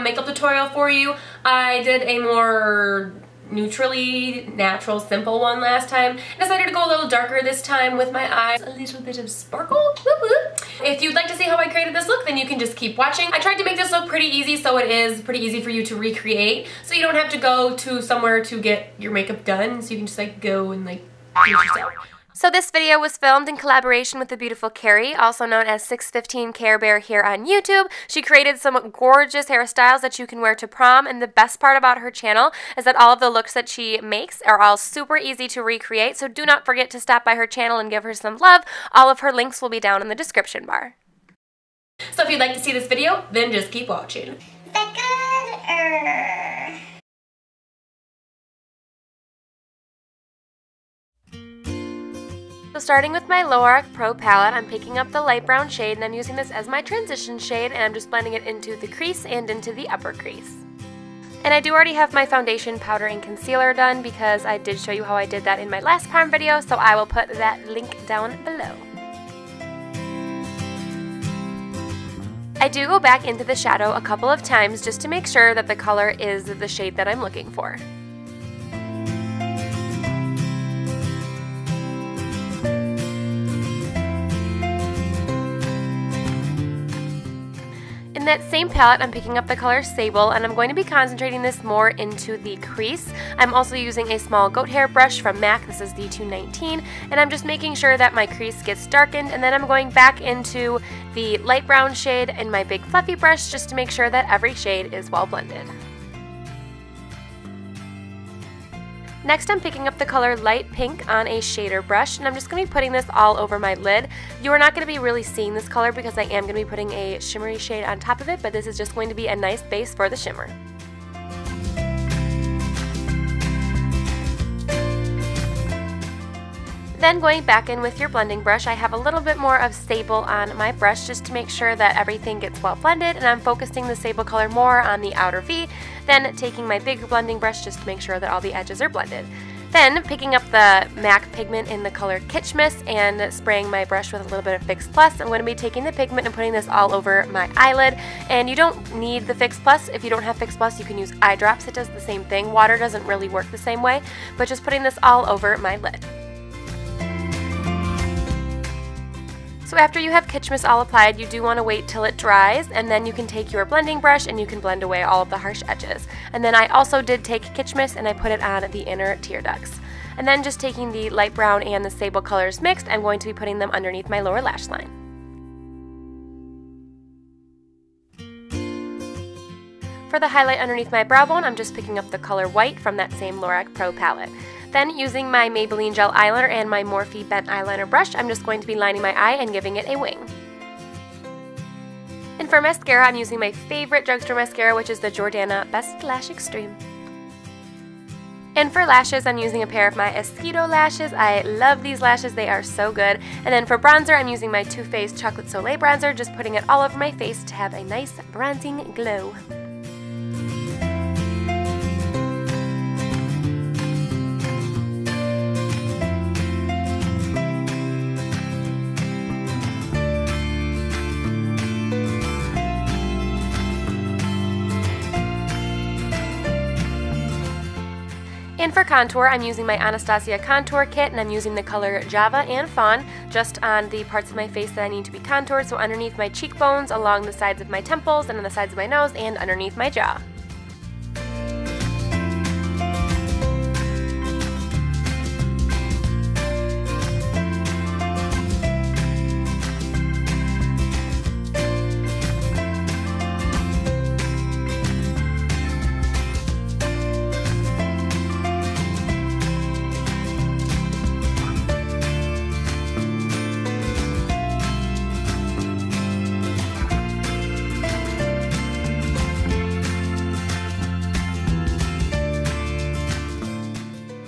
makeup tutorial for you. I did a more neutrally natural simple one last time. I decided to go a little darker this time with my eyes, a little bit of sparkle. If you'd like to see how I created this look, then you can just keep watching. I tried to make this look pretty easy, so it is pretty easy for you to recreate, so you don't have to go to somewhere to get your makeup done, so you can just like go and like do it yourself. So this video was filmed in collaboration with the beautiful Carrie, also known as 615 Care Bear here on YouTube. She created some gorgeous hairstyles that you can wear to prom, and the best part about her channel is that all of the looks that she makes are all super easy to recreate, so do not forget to stop by her channel and give her some love. All of her links will be down in the description bar. So if you'd like to see this video, then just keep watching. So starting with my Lorac Pro palette, I'm picking up the light brown shade and I'm using this as my transition shade, and I'm just blending it into the crease and into the upper crease. And I do already have my foundation, powder, and concealer done because I did show you how I did that in my last prom video, so I will put that link down below. I do go back into the shadow a couple of times just to make sure that the color is the shade that I'm looking for. In that same palette, I'm picking up the color Sable, and I'm going to be concentrating this more into the crease. I'm also using a small goat hair brush from MAC, this is the 219, and I'm just making sure that my crease gets darkened, and then I'm going back into the light brown shade in my big fluffy brush just to make sure that every shade is well blended. Next, I'm picking up the color Light Pink on a shader brush, and I'm just going to be putting this all over my lid. You are not going to be really seeing this color because I am going to be putting a shimmery shade on top of it, but this is just going to be a nice base for the shimmer. Then going back in with your blending brush, I have a little bit more of Sable on my brush just to make sure that everything gets well blended, and I'm focusing the Sable color more on the outer V, then taking my big blending brush just to make sure that all the edges are blended. Then picking up the MAC pigment in the color Kichmas and spraying my brush with a little bit of Fix Plus. I'm going to be taking the pigment and putting this all over my eyelid, and you don't need the Fix Plus. If you don't have Fix Plus, you can use eye drops. It does the same thing. Water doesn't really work the same way, but just putting this all over my lid. So after you have Kichmas all applied, you do want to wait till it dries, and then you can take your blending brush and you can blend away all of the harsh edges. And then I also did take Kichmas and I put it on the inner tear ducts. And then just taking the light brown and the Sable colors mixed, I'm going to be putting them underneath my lower lash line. For the highlight underneath my brow bone, I'm just picking up the color White from that same Lorac Pro palette. Then using my Maybelline Gel eyeliner and my Morphe bent eyeliner brush, I'm just going to be lining my eye and giving it a wing. And for mascara, I'm using my favorite drugstore mascara, which is the Jordana Best Lash Extreme. And for lashes, I'm using a pair of my Esquido lashes. I love these lashes, they are so good. And then for bronzer, I'm using my Too Faced Chocolate Soleil bronzer, just putting it all over my face to have a nice bronzing glow. And for contour, I'm using my Anastasia contour kit, and I'm using the color Java and Fawn just on the parts of my face that I need to be contoured, so underneath my cheekbones, along the sides of my temples, and on the sides of my nose, and underneath my jaw.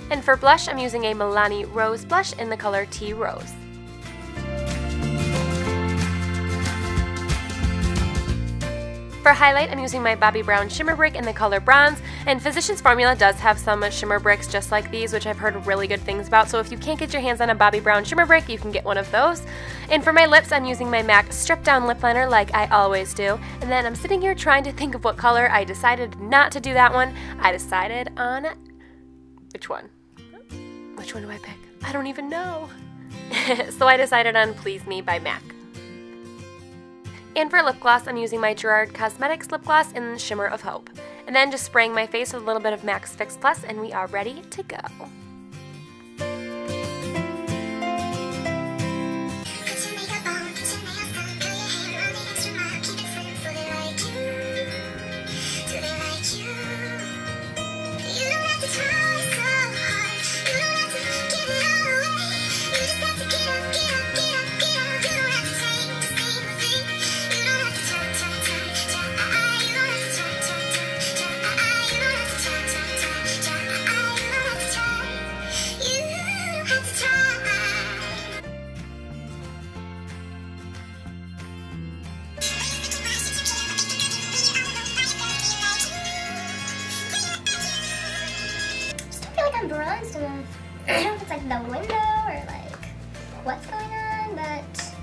And for blush, I'm using a Milani Rose blush in the color Tea Rose. For highlight, I'm using my Bobbi Brown Shimmer Brick in the color Bronze, and Physicians Formula does have some shimmer bricks just like these, which I've heard really good things about, so if you can't get your hands on a Bobbi Brown Shimmer Brick, you can get one of those. And for my lips, I'm using my MAC Stripdown Lipliner like I always do, and then I'm sitting here trying to think of what color. I decided not to do that one. I decided on... which one? Which one do I pick? I don't even know. So I decided on Please Me by MAC. And for lip gloss, I'm using my Gerard Cosmetics lip gloss in the Shimmer of Hope. And then just spraying my face with a little bit of MAC's Fix Plus, and we are ready to go. I'm bronzed enough. I don't know if it's like the window or like what's going on, but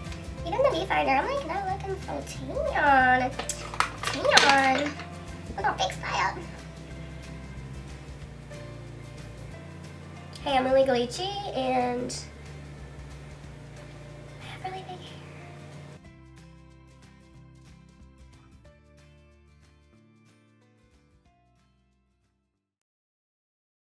even the viewfinder, I'm like not looking so tan. Tan. Look how fix that up. Hey, I'm really glitchy and